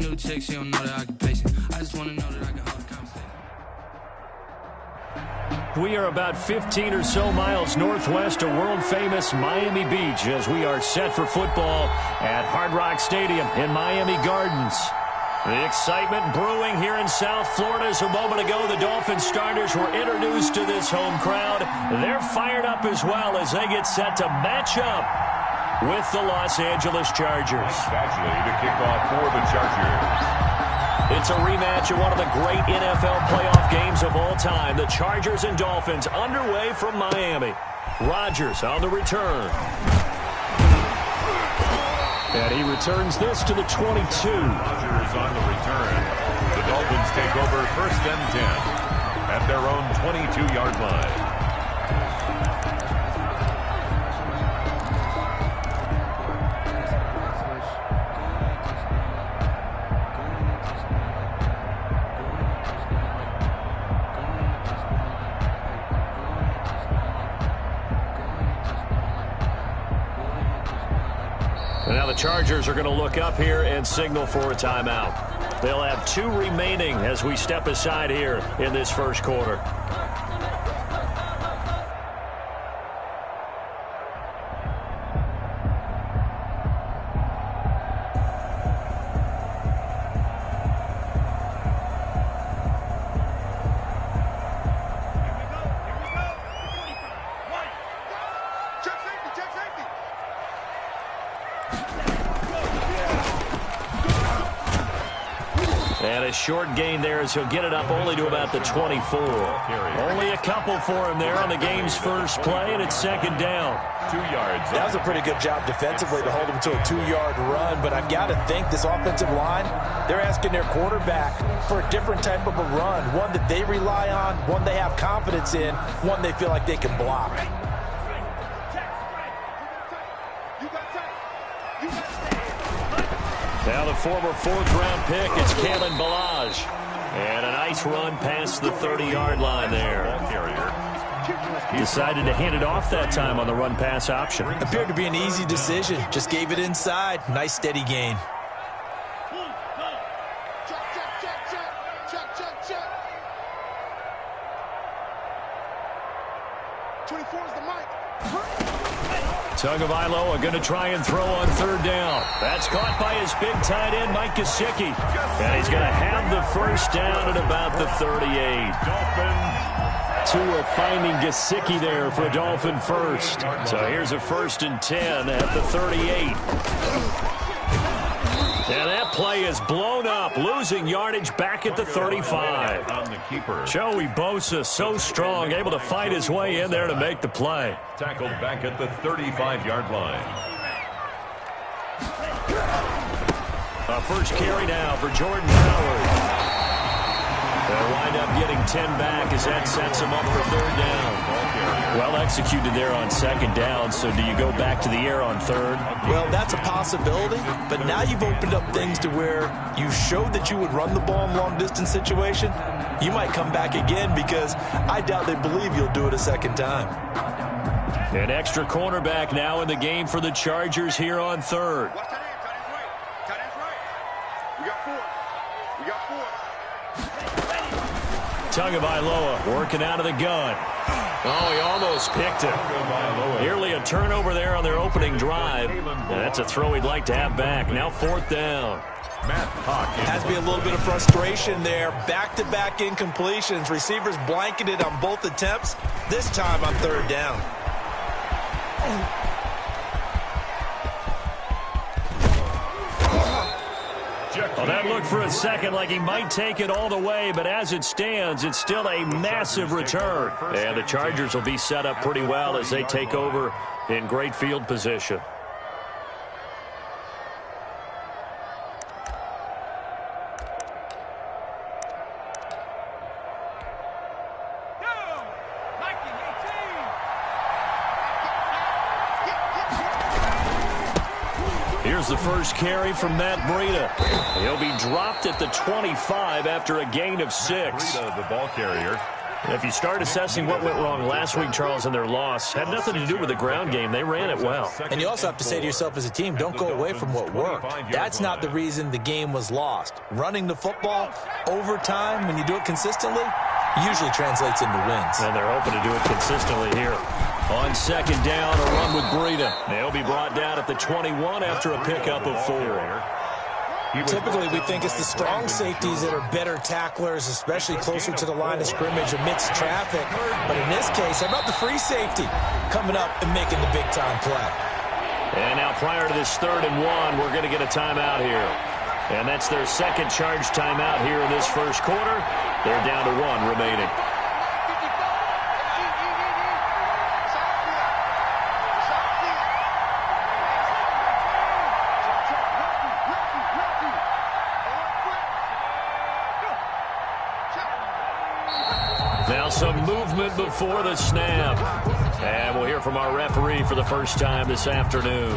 new chick, she don't know the occupation. I just want to know that I can hold a conversation. We are about 15 or so miles northwest of world-famous Miami Beach as we are set for football at Hard Rock Stadium in Miami Gardens. The excitement brewing here in South Florida as a moment ago the Dolphins starters were introduced to this home crowd. They're fired up as well as they get set to match up with the Los Angeles Chargers. Badgley to kick off for the Chargers. It's a rematch of one of the great NFL playoff games of all time. The Chargers and Dolphins underway from Miami. Rodgers on the return. And he returns this to the 22. Rodgers on the return. The Dolphins take over 1st and 10 at their own 22-yard line. Now the Chargers are going to look up here and signal for a timeout. They'll have 2 remaining as we step aside here in this first quarter. And a short gain there as he'll get it up only to about the 24. Only a couple for him there on the game's first play, and it's 2nd down. 2 yards. That was a pretty good job defensively to hold him to a 2-yard run, but I've got to think this offensive line, they're asking their quarterback for a different type of a run, one that they rely on, one they have confidence in, one they feel like they can block. Now the former 4th-round pick, it's Kalen Ballage. And a nice run past the 30-yard line there. Decided to hand it off that time on the run-pass option. Appeared to be an easy decision. Just gave it inside. Nice steady gain. Tagovailoa going to try and throw on 3rd down. That's caught by his big tight end, Mike Gesicki. And he's going to have the first down at about the 38. Tua finding Gesicki there for a Dolphin first. So here's a 1st and 10 at the 38. And that play is blown up, losing yardage back at the 35. On the keeper. Joey Bosa, so strong, able to fight his way in there to make the play. Tackled back at the 35-yard line. A first carry now for Jordan Howard. They'll wind up getting 10 back as that sets him up for 3rd down. Well executed there on 2nd down, so do you go back to the air on 3rd? Well, that's a possibility, but now you've opened up things to where you showed that you would run the ball in long-distance situation. You might come back again because I doubt they believe you'll do it a 2nd time. An extra cornerback now in the game for the Chargers here on 3rd. Tagovailoa working out of the gun. Oh, he almost picked it. Nearly a turnover there on their opening drive. And that's a throw he'd like to have back. Now 4th down. Has to be a little bit of frustration there. Back-to-back incompletions. Receivers blanketed on both attempts. This time on 3rd down. Well, that looked for a second like he might take it all the way, but as it stands, it's still a massive return. And the Chargers will be set up pretty well as they take over in great field position. Here's the first carry from Matt Breida. He'll be dropped at the 25 after a gain of 6. Breida, the ball carrier. If you start assessing what went wrong last week, Charles, in their loss, had nothing to do with the ground game. They ran it well. And you also have to say to yourself as a team, don't go away from what worked. That's not the reason the game was lost. Running the football over time, when you do it consistently, usually translates into wins. And they're hoping to do it consistently here. On second down, a run with Breida. They'll be brought down at the 21 after a pickup of 4. Typically, we think it's the strong safeties that are better tacklers, especially closer to the line of scrimmage amidst traffic. But in this case, how about the free safety coming up and making the big-time play? And now prior to this 3rd and 1, we're going to get a timeout here. And that's their second charge timeout here in this first quarter. They're down to 1 remaining. Now some movement before the snap. And we'll hear from our referee for the first time this afternoon.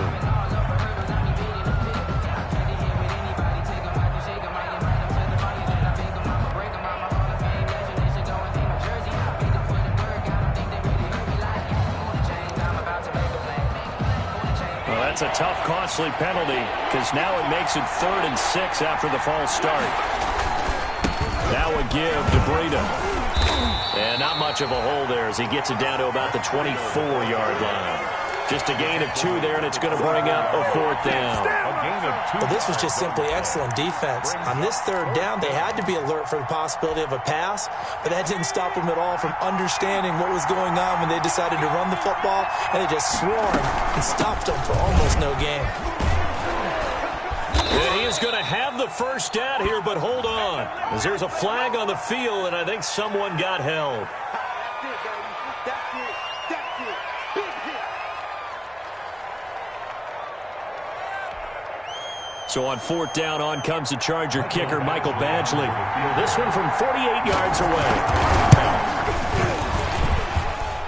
Well, that's a tough, costly penalty because now it makes it 3rd and 6 after the false start. That would give to Breida. And not much of a hole there as he gets it down to about the 24-yard line. Just a gain of 2 there, and it's going to bring up a 4th down. Well, this was just simply excellent defense. On this 3rd down, they had to be alert for the possibility of a pass, but that didn't stop them at all from understanding what was going on when they decided to run the football, and they just swarmed and stopped them for almost no gain. And he is going to have the first down here, but hold on. As there's a flag on the field, and I think someone got held. So on 4th down, on comes the Charger kicker, Michael Badgley. This one from 48 yards away.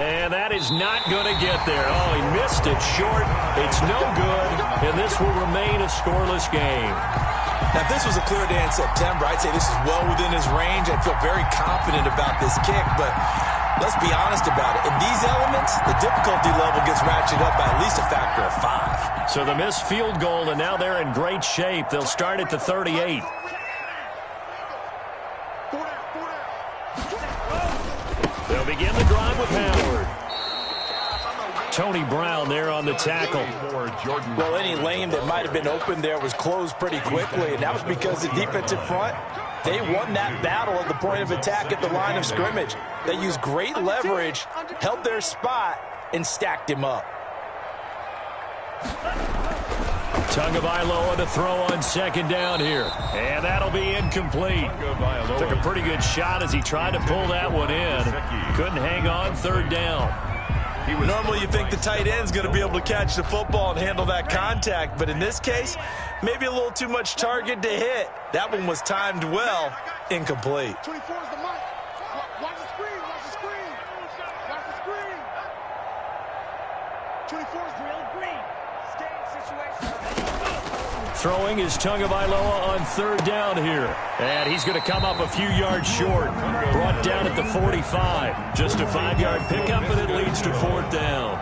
And that is not going to get there. Oh, he missed it short. It's no good, and this will remain a scoreless game. Now, if this was a clear day in September, I'd say this is well within his range. I'd feel very confident about this kick, but let's be honest about it. In these elements, the difficulty level gets ratcheted up by at least a factor of 5. So the missed field goal, and now they're in great shape. They'll start at the 38. They'll begin the drive with Howard. Tony Brown there on the tackle. Well, any lane that might have been open there was closed pretty quickly, and that was because the defensive front, they won that battle at the point of attack at the line of scrimmage. They used great leverage, held their spot, and stacked him up. Tagovailoa to throw on second down here. And that'll be incomplete. Took a pretty good shot as he tried to pull that one in. Couldn't hang on, 3rd down. Normally you think the tight end's going to be able to catch the football and handle that contact, but in this case, maybe a little too much target to hit. That one was timed well, incomplete. 24 is the mic. Watch the screen, watch the screen. Watch the screen. 24 is real green. Staying situation. Throwing is Tagovailoa on 3rd down here. And he's going to come up a few yards short. Brought down at the 45. Just a 5-yard pickup, and it leads to 4th down.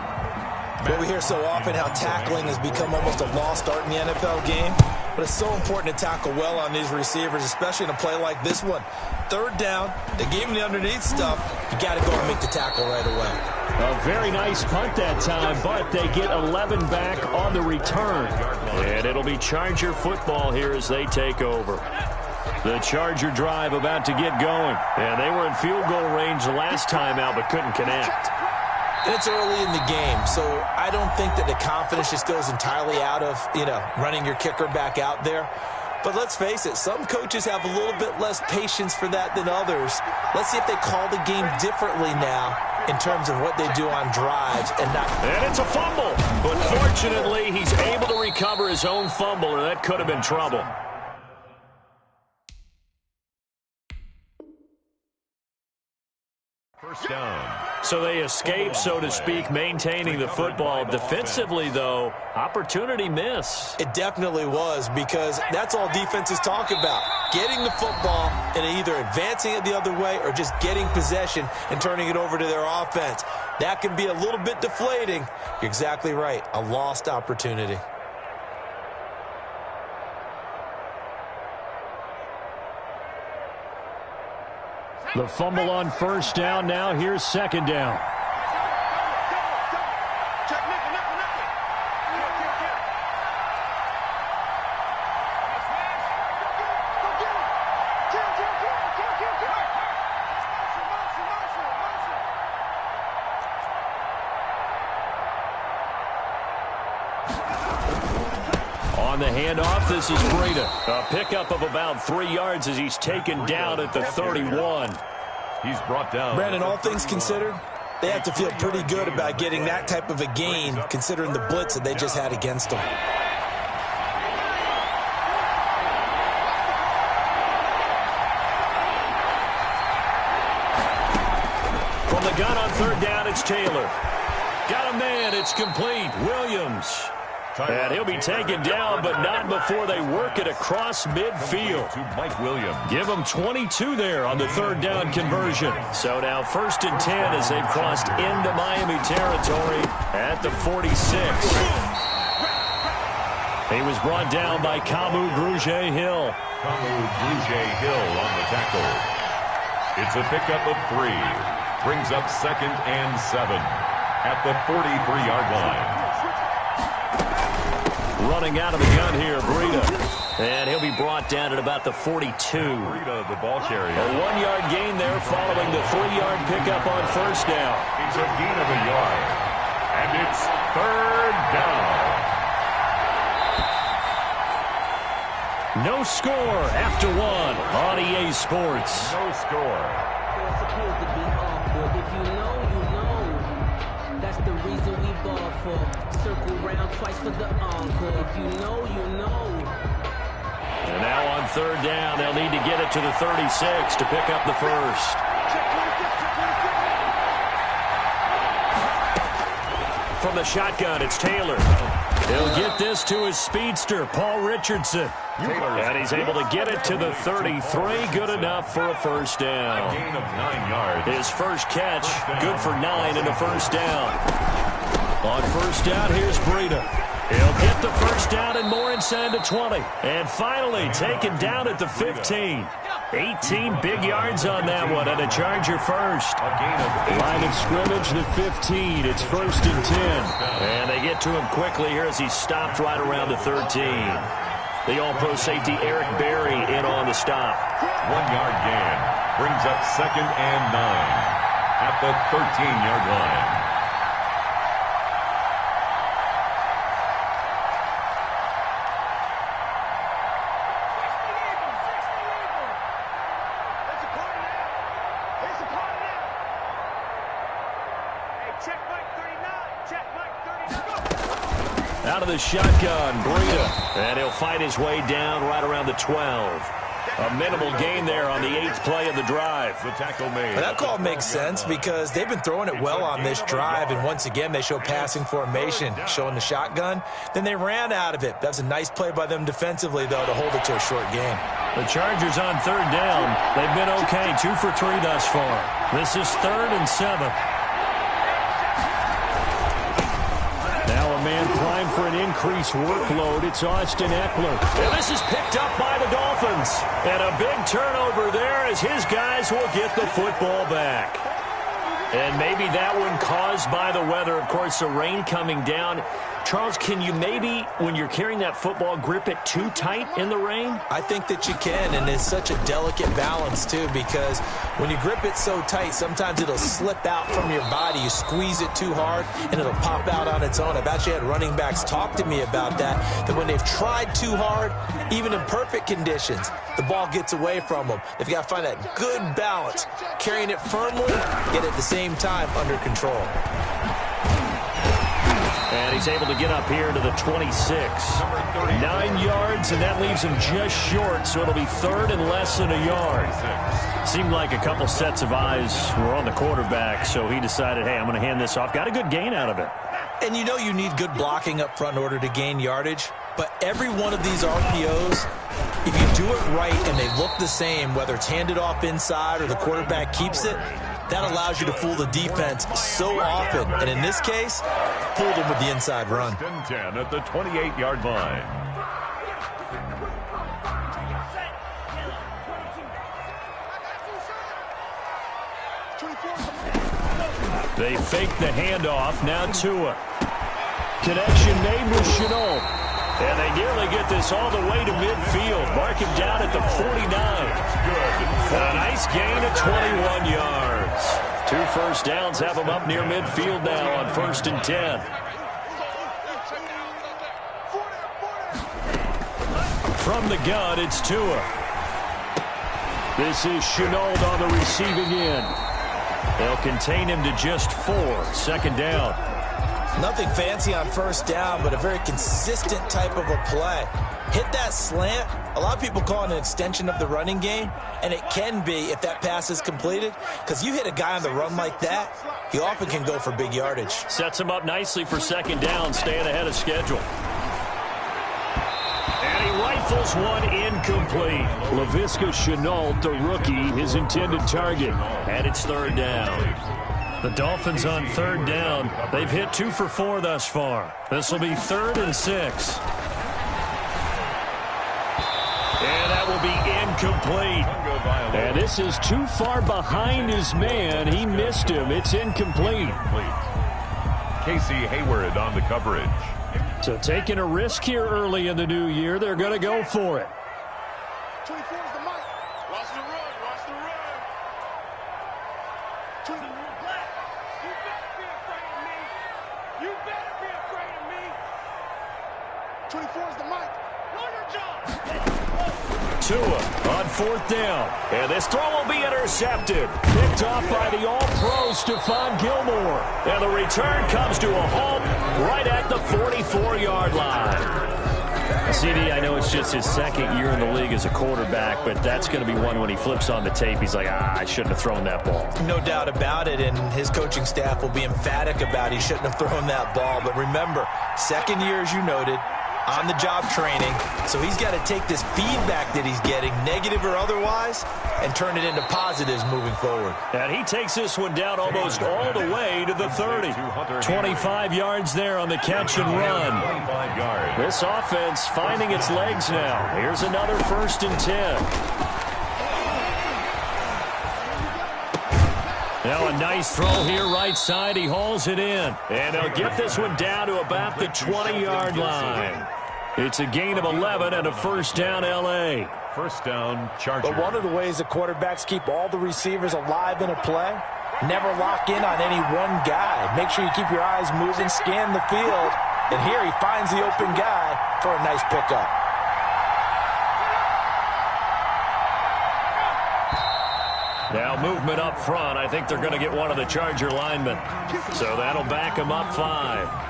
Well, we hear so often how tackling has become almost a lost art in the NFL game. But it's so important to tackle well on these receivers, especially in a play like this one. 3rd down, they gave him the underneath stuff. You got to go and make the tackle right away. A very nice punt that time, but they get 11 back on the return. And it'll be Charger football here as they take over. The Charger drive about to get going. And they were in field goal range the last time out, but couldn't connect. And it's early in the game, so I don't think that the confidence just goes entirely out of, running your kicker back out there. But let's face it, some coaches have a little bit less patience for that than others. Let's see if they call the game differently now in terms of what they do on drives and not. And it's a fumble, but fortunately he's able to recover his own fumble, or that could have been trouble. First down. So they escape, so to speak, maintaining the football. Defensively, though, opportunity miss. It definitely was, because that's all defenses talk about. Getting the football and either advancing it the other way or just getting possession and turning it over to their offense. That can be a little bit deflating. You're exactly right. A lost opportunity. The fumble on first down. Now here's second down. On the handoff, this is Breida. A pickup of about 3 yards as he's taken down at the 31. He's brought down. Brandon, all things considered, they have to feel pretty good about getting that type of a gain, considering the blitz that they just had against them. From the gun on third down, it's Taylor. Got a man, it's complete. Williams. And he'll be taken down, but not before they work it across midfield. To Mike Williams. Give them 22 there on the third down conversion. So now 1st and 10 as they've crossed into Miami territory at the 46. He was brought down by Kamu Grugier-Hill. Kamu Grugier-Hill on the tackle. It's a pickup of 3. Brings up 2nd and 7 at the 43-yard line. Running out of the gun here, Breida. And he'll be brought down at about the 42. Breida, the ball carrier. A 1-yard gain there following the 3-yard pickup on first down. It's a gain of a yard. And it's third down. No score after 1 on EA Sports. No score. It's supposed to be awkward. If you know, you know. That's the reason we ball for. Circle round twice for the encore. If you know, you know. And now on third down, they'll need to get it to the 36 to pick up the first. From the shotgun, it's Taylor. He'll get this to his speedster, Paul Richardson. And he's able to get it to the 33. Good enough for a first down. A gain of 9 yards. His first catch, good for 9 and a first down. On first down, here's Breida. He'll get the first down and more inside the 20. And finally taken down at the 15. 18 big yards on that one, and a Charger first. A gain of 8. Line of scrimmage, the 15. It's 1st and 10. And they get to him quickly here as he stopped right around the 13. The all-pro safety Eric Berry in on the stop. 1-yard gain. Brings up 2nd and 9 at the 13-yard line. Out of the shotgun, Breida. And he'll fight his way down right around the 12. A minimal gain there on the 8th play of the drive. The tackle made. But that call makes sense because they've been throwing it well on this drive, and once again they show passing formation, showing the shotgun. Then they ran out of it. That's a nice play by them defensively, though, to hold it to a short game. The Chargers on third down. They've been okay, 2 for 3 thus far. This is 3rd and 7. Now a man primed for an increased workload. It's Austin Eckler. And this is picked up by the Dolphins. And a big turnover there as his guys will get the football back. And maybe that one caused by the weather. Of course, the rain coming down. Charles, can you maybe, when you're carrying that football, grip it too tight in the rain? I think that you can, and it's such a delicate balance, too, because when you grip it so tight, sometimes it'll slip out from your body. You squeeze it too hard, and it'll pop out on its own. I've actually had running backs talk to me about that when they've tried too hard, even in perfect conditions, the ball gets away from them. They've got to find that good balance, carrying it firmly, yet at the same time under control. And he's able to get up here to the 26. 9 yards, and that leaves him just short, so it'll be third and less than a yard. Seemed like a couple sets of eyes were on the quarterback, so he decided, hey, I'm going to hand this off. Got a good gain out of it. And you know you need good blocking up front in order to gain yardage, but every one of these RPOs, if you do it right and they look the same, whether it's handed off inside or the quarterback keeps it, that allows you to fool the defense so often. And in this case, fooled them with the inside run. 10 at the 28-yard line. They fake the handoff. Now Tua. Connection made with Shenault. And they nearly get this all the way to midfield. Mark him down at the 49. A nice gain of 21 yards. 2 first downs have him up near midfield now on 1st and 10. From the gun, it's Tua. This is Shenault on the receiving end. They'll contain him to just 4. 2nd down. Nothing fancy on 1st down, but a very consistent type of a play. Hit that slant. A lot of people call it an extension of the running game, and it can be if that pass is completed, because you hit a guy on the run like that, he often can go for big yardage. Sets him up nicely for 2nd down, staying ahead of schedule. And he rifles one incomplete. Laviska Shenault, the rookie, his intended target. And it's 3rd down. The Dolphins on 3rd down. They've hit 2 for 4 thus far. This will be 3rd and 6. And that will be incomplete. And this is too far behind his man. He missed him. It's incomplete. Casey Hayward on the coverage. So taking a risk here early in the new year. They're going to go for it. 24 is the mic. Watch the run. Watch the run. 24 is the mic. Know your job. Tua on 4th down. And this throw will be intercepted. Picked off by the all-pro Stephon Gilmore. And the return comes to a halt right at the 44-yard line. CD, I know it's just his 2nd year in the league as a quarterback, but that's going to be one when he flips on the tape. He's like, I shouldn't have thrown that ball. No doubt about it, and his coaching staff will be emphatic about he shouldn't have thrown that ball. But remember, 2nd year, as you noted, on-the-job training, so he's got to take this feedback that he's getting, negative or otherwise, and turn it into positives moving forward. And he takes this one down almost all the way to the 30. 25 yards there on the catch and run. This offense finding its legs now. Here's another 1st and 10. Now a nice throw here right side. He hauls it in. And they'll get this one down to about the 20-yard line. It's a gain of 11 and a 1st down L.A. 1st down, Chargers. But one of the ways the quarterbacks keep all the receivers alive in a play, never lock in on any one guy. Make sure you keep your eyes moving, scan the field. And here he finds the open guy for a nice pickup. Now movement up front. I think they're going to get one of the Charger linemen. So that'll back him up 5.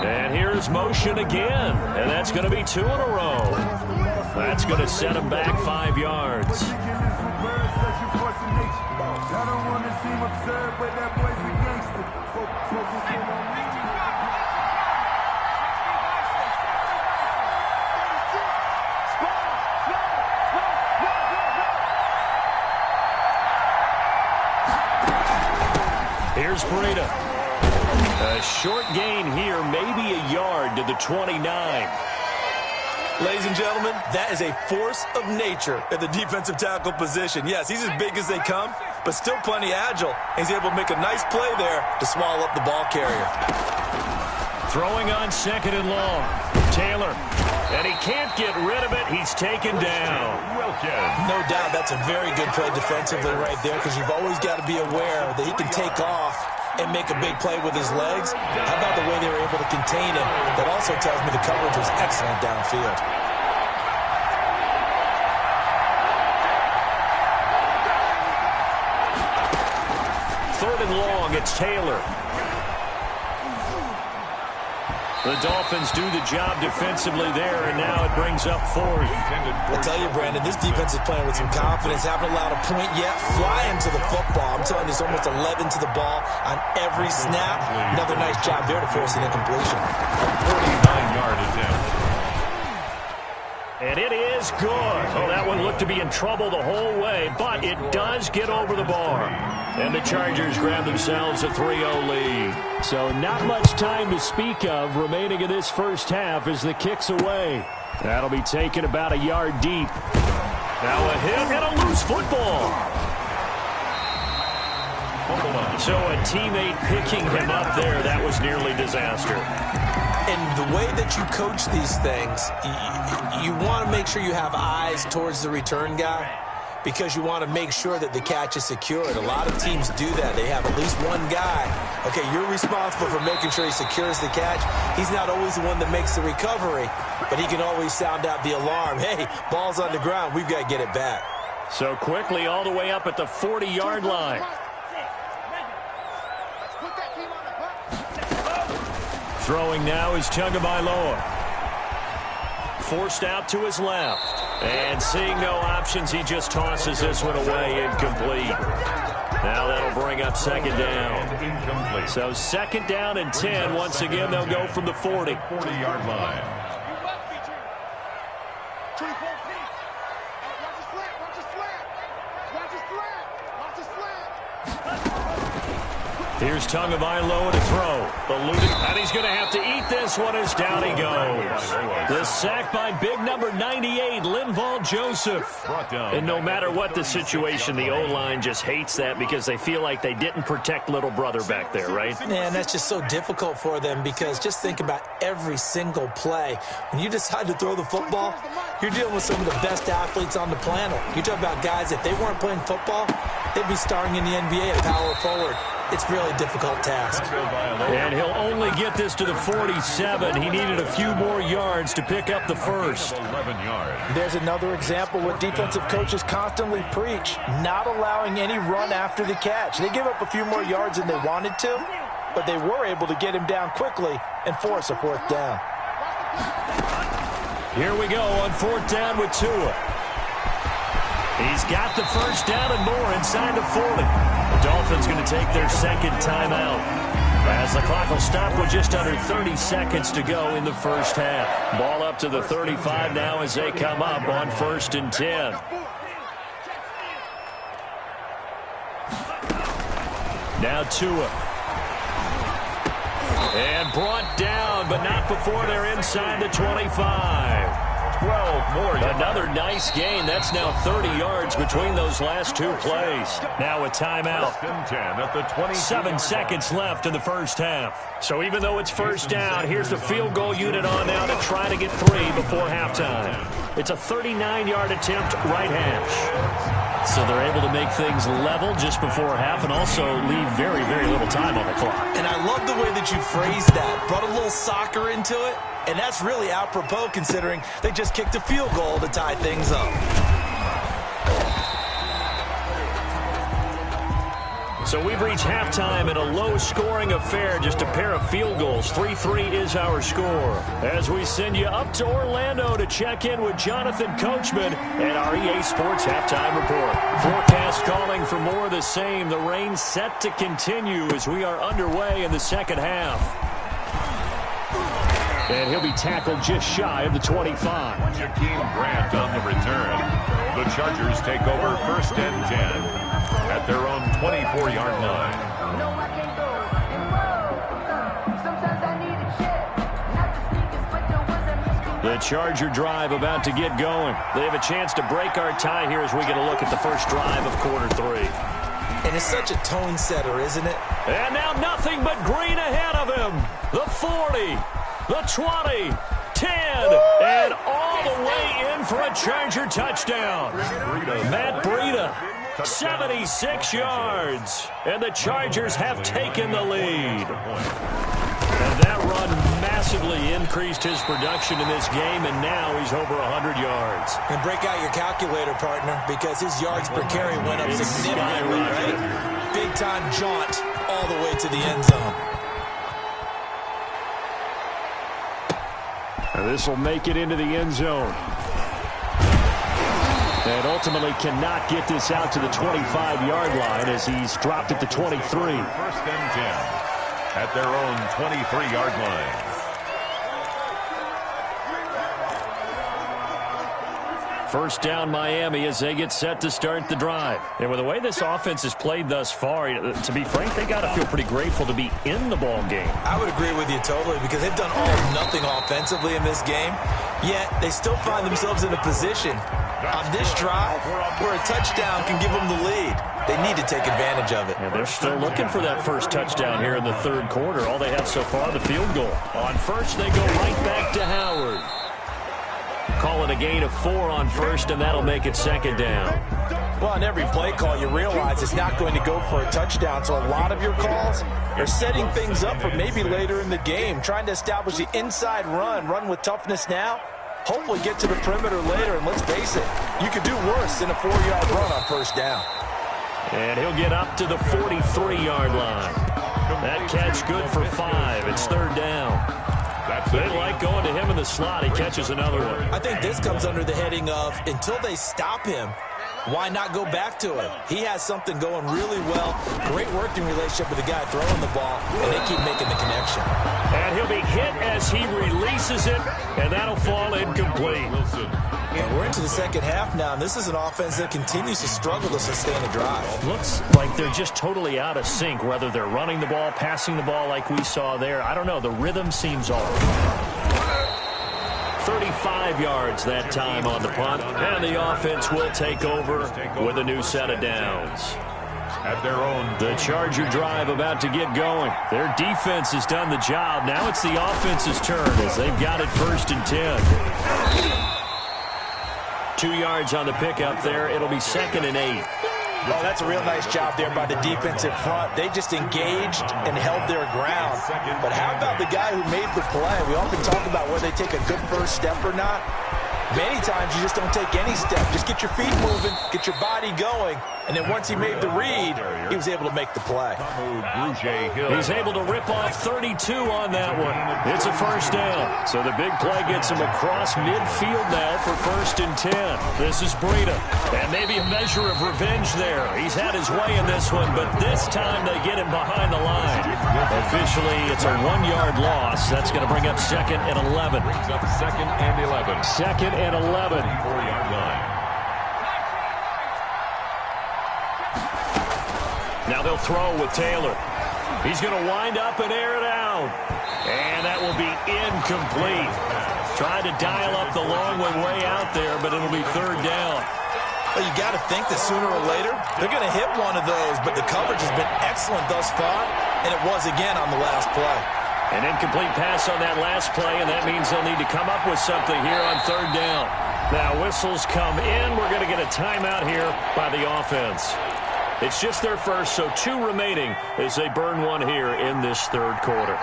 And here's motion again, and that's going to be 2 in a row. That's going to set him back 5 yards. Here's Breida. A short gain here, maybe a yard to the 29. Ladies and gentlemen, that is a force of nature at the defensive tackle position. Yes, he's as big as they come, but still plenty agile. He's able to make a nice play there to swallow up the ball carrier. Throwing on 2nd and long. Taylor. And he can't get rid of it. He's taken down. No doubt that's a very good play defensively right there, because you've always got to be aware that he can take off and make a big play with his legs. How about the way they were able to contain him? That also tells me the coverage was excellent downfield. Third and long, it's Taylor. The Dolphins do the job defensively there, and now it brings up fourth. I tell you, Brandon, this defense is playing with some confidence. Haven't allowed a point yet. Flying to the football. I'm telling you, it's almost 11 to the ball on every snap. Another nice job there to force an incompletion. 49-yard attempt. And it is good. Oh, that one looked to be in trouble the whole way, but it does get over the bar. And the Chargers grab themselves a 3-0 lead. So not much time to speak of remaining in this first half as the kick's away. That'll be taken about a yard deep. Now a hit and a loose football. So a teammate picking him up there, that was nearly disaster. And the way that you coach these things, you want to make sure you have eyes towards the return guy, because you want to make sure that the catch is secured. A lot of teams do that. They have at least one guy. Okay, you're responsible for making sure he secures the catch. He's not always the one that makes the recovery, but he can always sound out the alarm. Hey, ball's on the ground. We've got to get it back. So quickly all the way up at the 40-yard line. Throwing now is Tagovailoa. Forced out to his left. And seeing no options, he just tosses this one away, incomplete. Now that'll bring up second down. So second down and 10. Once again, they'll go from the 40. 40-yard line. Here's Tagovailoa to throw. Eluded, and he's going to have to eat this one as down he goes. The sack by big number 98, Linval Joseph. And no matter what the situation, the O-line just hates that because they feel like they didn't protect little brother back there, right? Man, that's just so difficult for them, because just think about every single play. When you decide to throw the football, you're dealing with some of the best athletes on the planet. You talk about guys, if they weren't playing football, they'd be starring in the NBA at power forward. It's a really difficult task. And he'll only get this to the 47. He needed a few more yards to pick up the first. 11 yards. There's another example what defensive coaches constantly preach, not allowing any run after the catch. They give up a few more yards than they wanted to, but they were able to get him down quickly and force a fourth down. Here we go on fourth down with Tua. He's got the first down and more inside the 40. The Dolphins going to take their second timeout, as the clock will stop with just under 30 seconds to go in the first half. Ball up to the 35 now as they come up on 1st and 10. Now Tua. And brought down, but not before they're inside the 25. 12 more yards. Another nice gain. That's now 30 yards between those last two plays. Now a timeout. 10 at the 20. 7 seconds left in the first half. So even though it's first down, here's the field goal unit on now to try to get 3 before halftime. It's a 39-yard attempt, right hash. So they're able to make things level just before half and also leave very, very little time on the clock. And I love the way that you phrased that. Brought a little soccer into it. And that's really apropos considering they just kicked a field goal to tie things up. So we've reached halftime in a low-scoring affair, just a pair of field goals. 3-3 is our score. As we send you up to Orlando to check in with Jonathan Coachman and our EA Sports Halftime Report. Forecast calling for more of the same. The rain set to continue as we are underway in the second half. And he'll be tackled just shy of the 25. Jakeem Grant on the return. The Chargers take over 1st and 10 at their own 24-yard line. The Charger drive about to get going. They have a chance to break our tie here as we get a look at the first drive of quarter 3. And it's such a tone setter, isn't it? And now nothing but green ahead of him. The 40. The 20, 10, and all the way in for a Charger touchdown. Matt Breida, 76 yards, and the Chargers have taken the lead. And that run massively increased his production in this game, and now he's over 100 yards. And break out your calculator, partner, because his yards per carry went up significantly, right? Big-time jaunt all the way to the end zone. And this will make it into the end zone. And ultimately cannot get this out to the 25-yard line as he's dropped at the 23. First and 10 at their own 23-yard line. First down Miami as they get set to start the drive. And with the way this offense has played thus far, to be frank, they got to feel pretty grateful to be in the ball game. I would agree with you totally because they've done all or nothing offensively in this game, yet they still find themselves in a position on this drive where a touchdown can give them the lead. They need to take advantage of it. And they're still looking for that first touchdown here in the third quarter. All they have so far, the field goal. On first, they go right back to Howard. Call it a gain of 4 on first, and that'll make it second down. Well, on every play call, you realize it's not going to go for a touchdown, so a lot of your calls are setting things up for maybe later in the game, trying to establish the inside run with toughness now, hopefully get to the perimeter later, and let's face it, you could do worse than a 4-yard run on first down. And he'll get up to the 43-yard line. That catch good for 5. It's third down. They like going to him in the slot. He catches another one. I think this comes under the heading of until they stop him, why not go back to him? He has something going really well. Great working relationship with the guy throwing the ball, and they keep making the connection. And he'll be hit as he releases it, and that'll fall incomplete. And we're into the second half now, and this is an offense that continues to struggle to sustain a drive. Looks like they're just totally out of sync, whether they're running the ball, passing the ball like we saw there. I don't know. The rhythm seems off. 35 yards that time on the punt, and the offense will take over with a new set of downs. At their own, the Charger drive about to get going. Their defense has done the job. Now it's the offense's turn as they've got it first and 10. 2 yards on the pickup there. It'll be second and 8. Oh, that's a real nice job there by the defensive front. They just engaged and held their ground. But how about the guy who made the play? We often talk about whether they take a good first step or not. Many times you just don't take any step. Just get your feet moving, get your body going, and then once he made the read, he was able to make the play. He's able to rip off 32 on that one. It's a first down. So the big play gets him across midfield now for first and 10. This is Breida. And maybe a measure of revenge there. He's had his way in this one, but this time they get him behind the line. Officially, it's a 1-yard loss. That's going to bring up second and 11. Brings up second and 11. Second and 11. 4-yard line. Now they'll throw with Taylor. He's going to wind up and air it out. And that will be incomplete. Tried to dial up the long one way out there, but it'll be third down. Well, you got to think that sooner or later, they're going to hit one of those, but the coverage has been excellent thus far, and it was again on the last play. An incomplete pass on that last play, and that means they'll need to come up with something here on third down. Now whistles come in. We're going to get a timeout here by the offense. It's just their first, so 2 remaining as they burn one here in this third quarter.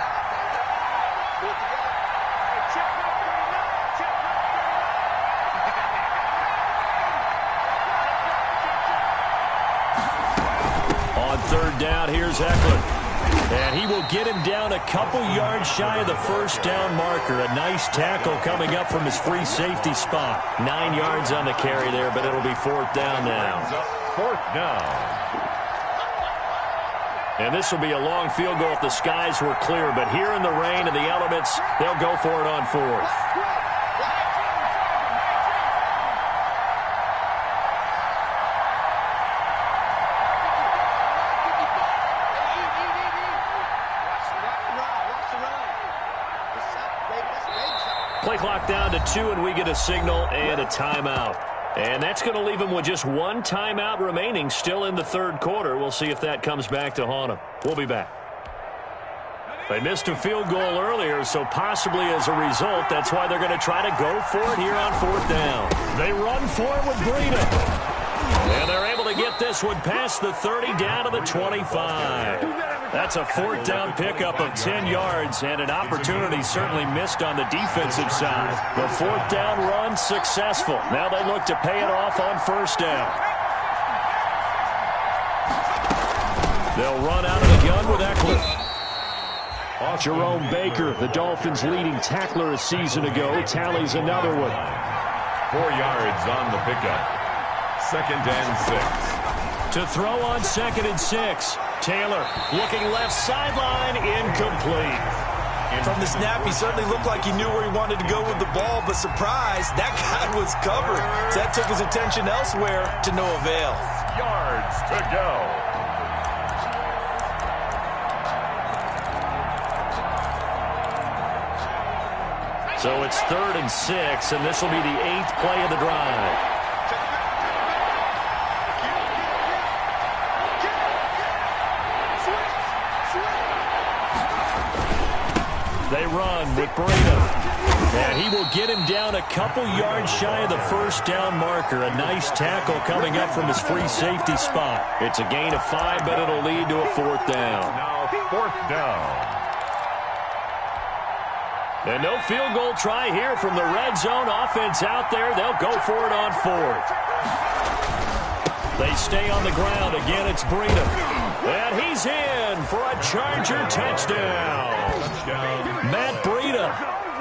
On third down, here's Eckler. And he will get him down a couple yards shy of the first down marker. A nice tackle coming up from his free safety spot. 9 yards on the carry there, but it'll be fourth down now. Fourth down. And this will be a long field goal if the skies were clear. But here in the rain and the elements, they'll go for it on fourth. Play clock down to 2, and we get a signal and a timeout. And that's going to leave him with just 1 timeout remaining still in the third quarter. We'll see if that comes back to haunt him. We'll be back. They missed a field goal earlier, so possibly as a result, that's why they're going to try to go for it here on 4th down. They run for it with Breida. And they're able to get this one past the 30 down to the 25. That's a 4th down pickup of 10 yards and an opportunity certainly missed on the defensive side. The 4th down run successful. Now they look to pay it off on 1st down. They'll run out of the gun with Eckler. Jerome Baker, the Dolphins' leading tackler a season ago, tallies another one. 4 yards on the pickup. 2nd and 6. To throw on 2nd and 6. Taylor looking left sideline, incomplete. From the snap, he certainly looked like he knew where he wanted to go with the ball, but surprise, that guy was covered. So that took his attention elsewhere to no avail. Yards to go. So it's 3rd and 6, and this will be the 8th play of the drive. They run with Breida. And he will get him down a couple yards shy of the 1st down marker. A nice tackle coming up from his free safety spot. It's a gain of 5, but it'll lead to a 4th down. Now 4th down. And no field goal try here from the red zone. Offense out there. They'll go for it on 4th. They stay on the ground. Again, it's Breida. And he's in for a Charger touchdown. Matt Breida,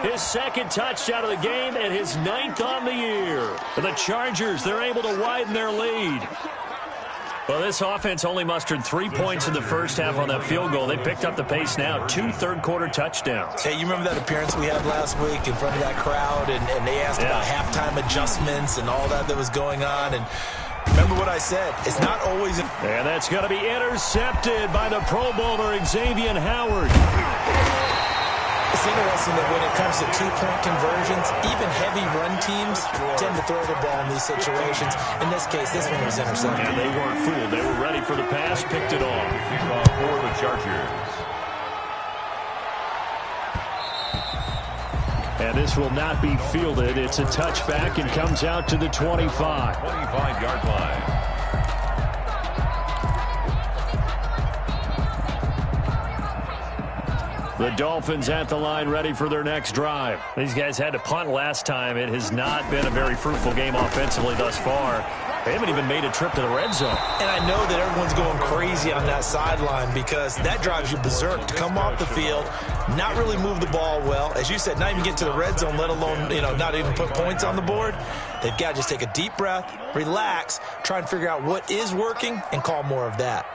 his 2nd touchdown of the game and his 9th on the year. For the Chargers, they're able to widen their lead. Well, this offense only mustered 3 points in the first half on that field goal. They picked up the pace now. 2 third-quarter touchdowns. Hey, you remember that appearance we had last week in front of that crowd, and they asked about halftime adjustments and all that was going on, and remember what I said. It's not always... And that's going to be intercepted by the Pro Bowler, Xavier Howard. It's interesting that when it comes to 2-point conversions, even heavy run teams tend to throw the ball in these situations. In this case, this one was intercepted. And they weren't fooled. They were ready for the pass, picked it off. Kickoff for the Chargers. And this will not be fielded. It's a touchback and comes out to the 25. 25-yard line. The Dolphins at the line ready for their next drive. These guys had to punt last time. It has not been a very fruitful game offensively thus far. They haven't even made a trip to the red zone. And I know that everyone's going crazy on that sideline because that drives you berserk to come off the field, not really move the ball well. As you said, not even get to the red zone, let alone, not even put points on the board. They've got to just take a deep breath, relax, try and figure out what is working, and call more of that.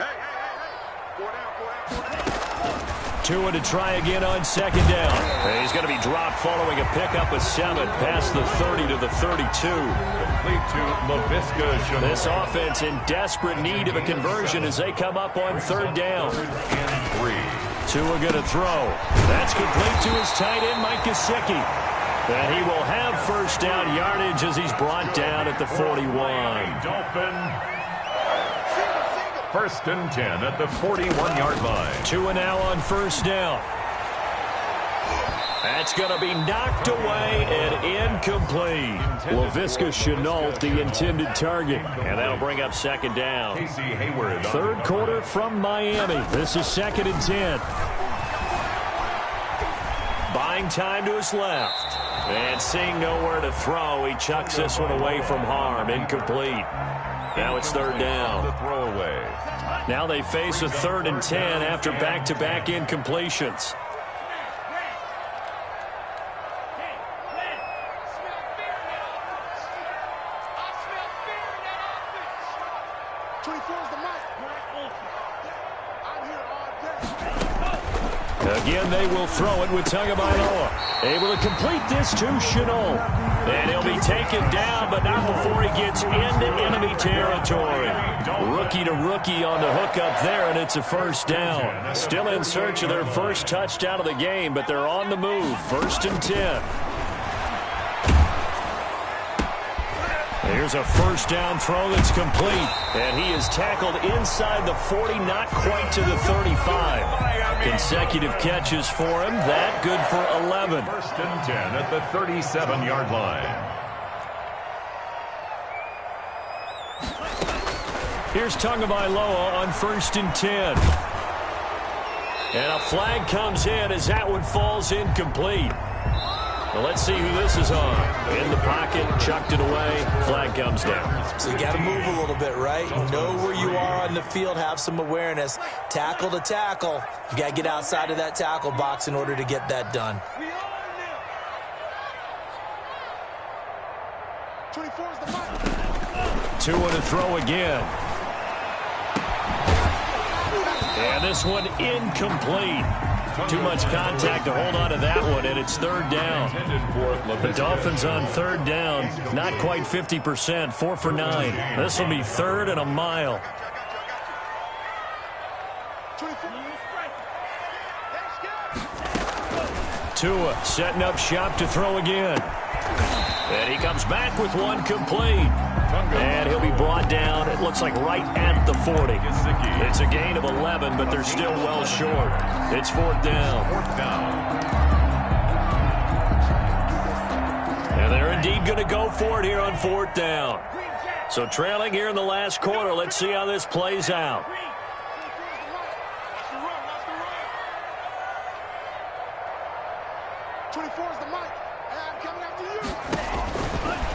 Tua to try again on 2nd down. He's going to be dropped following a pickup of 7 past the 30 to the 32. Complete to Laviska. This offense in desperate need of a conversion as they come up on 3rd down. 3rd and 3. Tua going to throw. That's complete to his tight end, Mike Gesicki. And he will have 1st down yardage as he's brought down at the 41. Dolphin. 1st and 10 at the 41-yard line. Tua now on 1st down. That's going to be knocked away and incomplete. Laviska Shenault, the intended target. And that'll bring up 2nd down. Casey Hayward. 3rd quarter from Miami. This is 2nd and 10. Buying time to his left. And seeing nowhere to throw, he chucks this one away from harm. Incomplete. Now it's 3rd down. The throwaway. Now they face a 3rd and 10 after back-to-back incompletions. Again, they will throw it with Tagovailoa. Able to complete this to Shenault. And he'll be taken down, but not before he gets into enemy territory. Rookie to rookie on the hook up there, and it's a 1st down. Still in search of their 1st touchdown of the game, but they're on the move. 1st and 10. Here's a first down throw that's complete. And he is tackled inside the 40, not quite to the 35. Consecutive catches for him. That good for 11. First and 10 at the 37-yard line. Here's Tagovailoa on first and 10. And a flag comes in as that one falls incomplete. Well, let's see who this is on. In the pocket, chucked it away, flag comes down. So you got to move a little bit, right? Know where you are on the field, have some awareness. Tackle to tackle. You got to get outside of that tackle box in order to get that done. 24 is the mark. 2 and a throw again. And this one incomplete. Too much contact to hold on to that one, and it's third down. The Dolphins on third down, not quite 50%, 4 for 9. This will be third and a mile. Tua setting up shop to throw again. And he comes back with one complete. And he'll be brought down, it looks like right at the 40. It's a gain of 11, but they're still well short. It's fourth down. And they're indeed going to go for it here on fourth down. So trailing here in the last quarter, let's see how this plays out.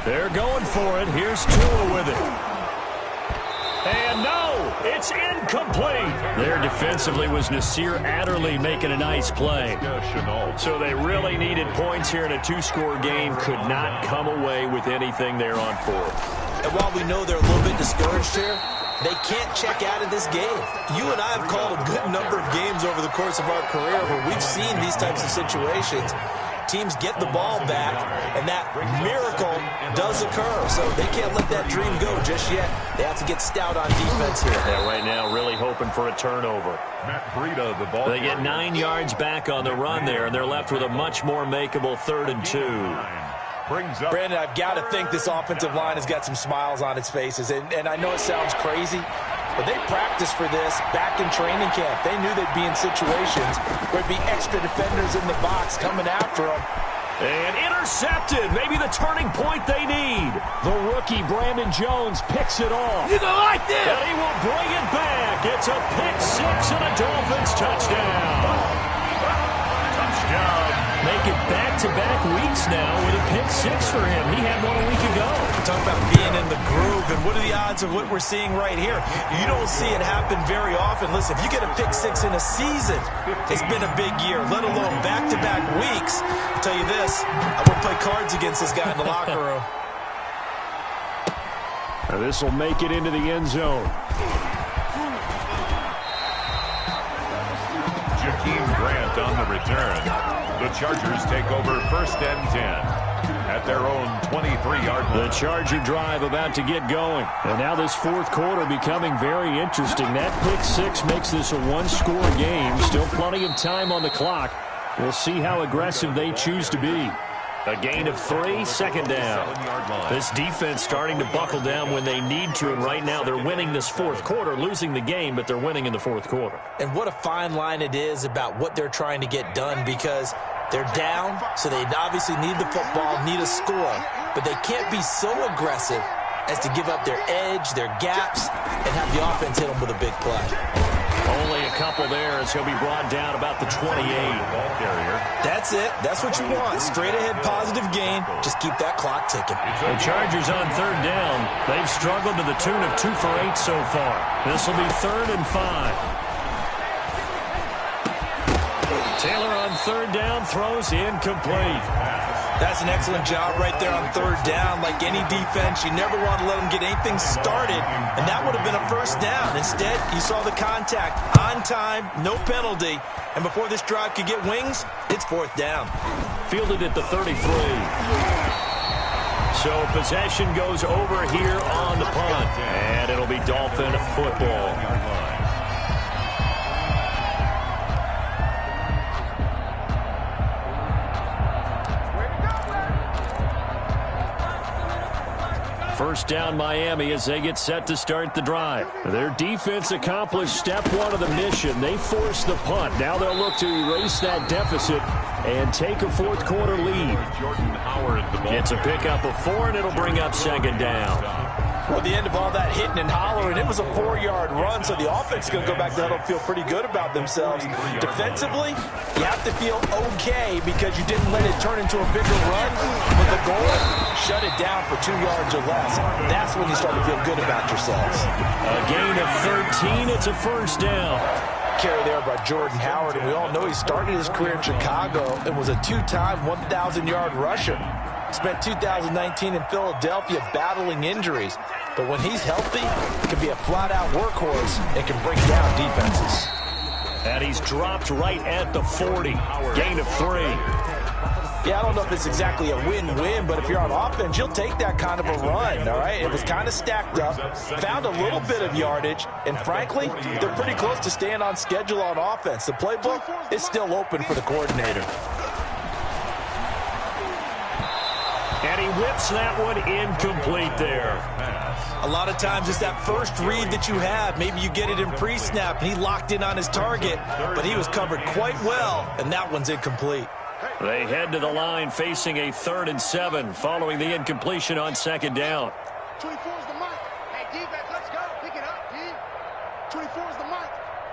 They're going for it. Here's Tua with it. And no, it's incomplete. There defensively was Nasir Adderley making a nice play. So they really needed points here in a 2-score game. Could not come away with anything there on fourth. And while we know they're a little bit discouraged here, they can't check out of this game. You and I have called a good number of games over the course of our career where we've seen these types of situations. Teams get the ball back, and that miracle does occur. So they can't let that dream go just yet. They have to get stout on defense here. Yeah, right now really hoping for a turnover. They get 9 yards back on the run there, and they're left with a much more makeable 3rd and 2. Brandon, I've got to think this offensive line has got some smiles on its faces. And I know it sounds crazy, but they practiced for this back in training camp. They knew they'd be in situations where there'd be extra defenders in the box coming after them. And intercepted. Maybe the turning point they need. The rookie, Brandon Jones, picks it off. You're going to like this. And he will bring it back. It's a pick 6 and a Dolphins touchdown. Make it back-to-back weeks now with a pick 6 for him. He had one a week ago. Talk about being in the groove, and what are the odds of what we're seeing right here? You don't see it happen very often. Listen, if you get a pick 6 in a season, it's been a big year, let alone back-to-back weeks. I'll tell you this, I would play cards against this guy in the locker room. Now this will make it into the end zone. Jakeem Grant on the return. The Chargers take over first and 10 at their own 23-yard line. The Charger drive about to get going. And now this fourth quarter becoming very interesting. That pick 6 makes this a 1-score game. Still plenty of time on the clock. We'll see how aggressive they choose to be. A gain of 3, second down. This defense starting to buckle down when they need to, and right now they're winning this fourth quarter, losing the game, but they're winning in the fourth quarter. And what a fine line it is about what they're trying to get done, because they're down, so they obviously need the football, need a score, but they can't be so aggressive as to give up their edge, their gaps, and have the offense hit them with a big play. Only a couple there as he'll be brought down about the 28. Ball carrier. That's it. That's what you want. Straight ahead positive gain. Just keep that clock ticking. The Chargers on third down. They've struggled to the tune of 2 for 8 so far. This will be 3rd and 5. Taylor on third down throws incomplete. That's an excellent job right there on third down. Like any defense, you never want to let them get anything started, and that would have been a first down. Instead, you saw the contact on time, no penalty, and before this drive could get wings, it's fourth down. Fielded at the 33. So possession goes over here on the punt, and it'll be Dolphin football. First down Miami as they get set to start the drive. Their defense accomplished step one of the mission. They forced the punt. Now they'll look to erase that deficit and take a fourth quarter lead. It's a pickup of 4, and it'll bring up second down. Well, at the end of all that hitting and hollering, it was a 4-yard run, so the offense is going to go back to huddle and feel pretty good about themselves. Defensively, you have to feel okay because you didn't let it turn into a bigger run. But the goal, shut it down for 2 yards or less. That's when you start to feel good about yourselves. A gain of 13, it's a first down. Carry there by Jordan Howard, and we all know he started his career in Chicago and was a 2-time 1,000-yard rusher. Spent 2019 in Philadelphia battling injuries. But when he's healthy, he can be a flat-out workhorse and can break down defenses. And he's dropped right at the 40. Gain of 3. Yeah, I don't know if it's exactly a win-win, but if you're on offense, you'll take that kind of a run, all right? It was kind of stacked up, found a little bit of yardage, and frankly, they're pretty close to staying on schedule on offense. The playbook is still open for the coordinator. And he whips that one incomplete there. A lot of times it's that first read that you have. Maybe you get it in pre-snap, and he locked in on his target, but he was covered quite well, and that one's incomplete. They head to the line facing a 3rd and 7 following the incompletion on second down. 24 is the mic. Hey, defense, let's go. Pick it up, D. 24 is the mic.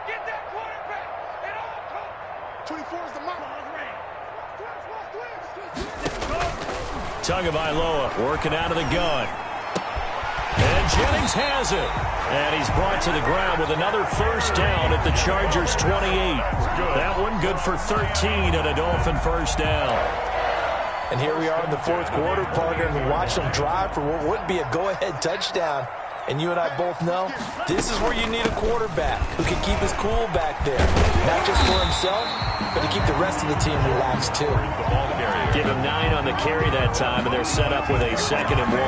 Get that quarterback. It all comes. 24 is the mic. Tagovailoa working out of the gun. And Jennings has it. And he's brought to the ground with another first down at the Chargers' 28. That one good for 13 and a Dolphin first down. And here we are in the fourth quarter, partner, and watch them drive for what would be a go-ahead touchdown. And you and I both know this is where you need a quarterback who can keep his cool back there. Not just for himself, but to keep the rest of the team relaxed too. Give him 9 on the carry that time, and they're set up with a 2nd and 1.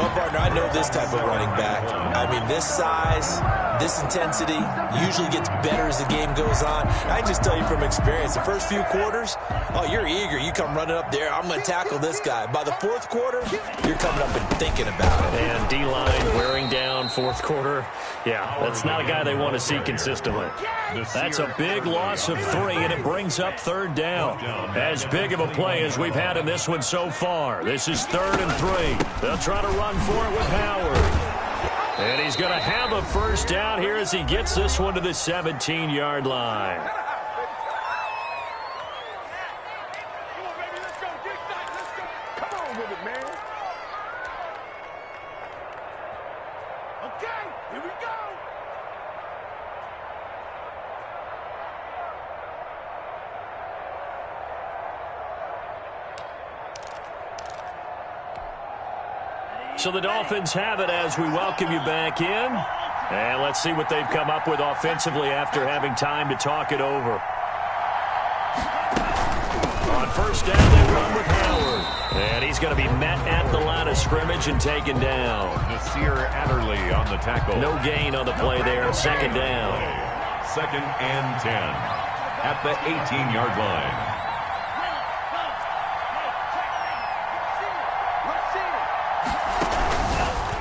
Well, partner, I know this type of running back. I mean, this size, this intensity usually gets better as the game goes on. I can just tell you from experience, the first few quarters, oh, you're eager. You come running up there, I'm going to tackle this guy. By the fourth quarter, you're coming up and thinking about it. And D-line wearing down fourth quarter. Yeah, that's not a guy they want to see consistently. That's a big loss of 3, and it brings up 3rd down. As big of a play as we've had in this one so far. This is 3rd and 3. They'll try to run for it with Howard. And he's going to have a first down here as he gets this one to the 17-yard line. Come on with it, man. Okay, here we go. So the Dolphins have it as we welcome you back in. And let's see what they've come up with offensively after having time to talk it over. On first down, they run with Howard. And he's going to be met at the line of scrimmage and taken down. Nasir Adderley on the tackle. No gain on the play there. 2nd down. 2nd and 10 at the 18-yard line.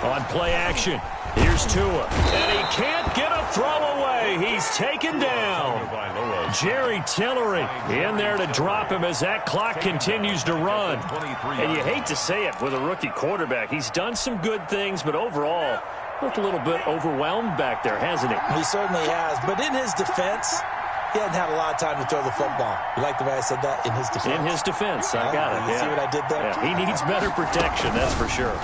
On play action, here's Tua. And he can't get a throw away. He's taken down. Jerry Tillery in there to drop him as that clock continues to run. And you hate to say it with a rookie quarterback. He's done some good things, but overall, looked a little bit overwhelmed back there, hasn't he? He certainly has. But in his defense, he hadn't had a lot of time to throw the football. You like the way I said that? In his defense. In his defense, I got it. You see what I did there? Yeah, he needs better protection, that's for sure.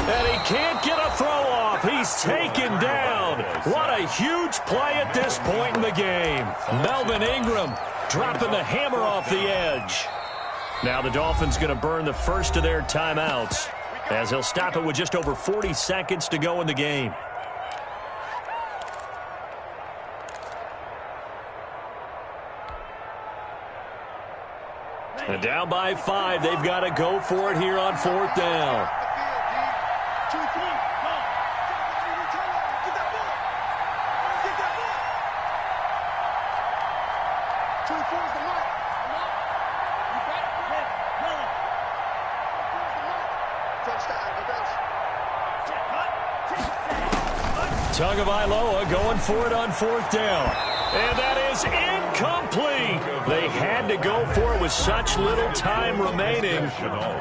And he can't get a throw off. He's taken down. What a huge play at this point in the game. Melvin Ingram dropping the hammer off the edge. Now the Dolphins going to burn the first of their timeouts as he'll stop it with just over 40 seconds to go in the game. And down by 5, they've got to go for it here on 4th down. Tagovailoa going for it on 4th down. And that is incomplete. They had to go for it with such little time remaining.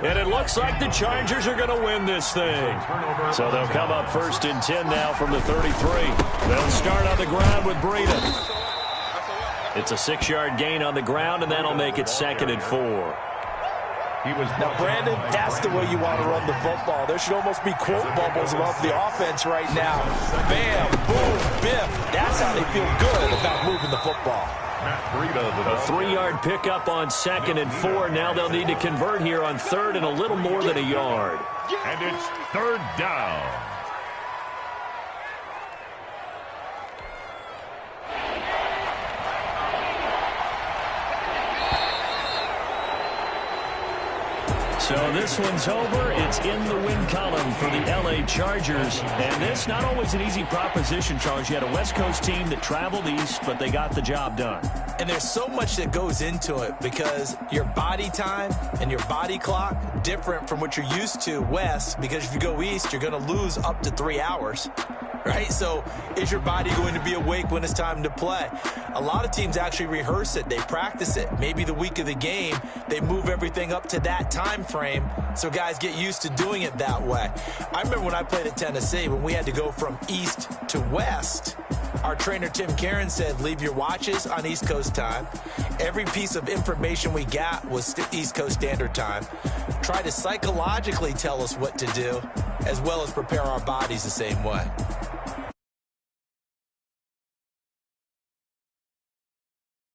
And it looks like the Chargers are going to win this thing. So they'll come up 1st and 10 now from the 33. They'll start on the ground with Breida. It's a 6-yard gain on the ground, and that'll make it 2nd and 4. Now, Brandon, that's the way you want to run the football. There should almost be quote bubbles above the offense right now. Bam, boom, biff. That's how they feel good about moving the football. A 3-yard pickup on 2nd and 4. Now they'll need to convert here on 3rd and a little more than a yard. And it's 3rd down. So this one's over. It's in the win column for the L.A. Chargers. And this, not always an easy proposition, Charles. You had a West Coast team that traveled east, but they got the job done. And there's so much that goes into it because your body time and your body clock different from what you're used to west, because if you go east, you're going to lose up to 3 hours. Right? So is your body going to be awake when it's time to play? A lot of teams actually rehearse it. They practice it. Maybe the week of the game, they move everything up to that time frame so guys get used to doing it that way. I remember when I played at Tennessee, when we had to go from east to west, our trainer Tim Karen said, leave your watches on East Coast time. Every piece of information we got was East Coast Standard Time. Try to psychologically tell us what to do, as well as prepare our bodies the same way.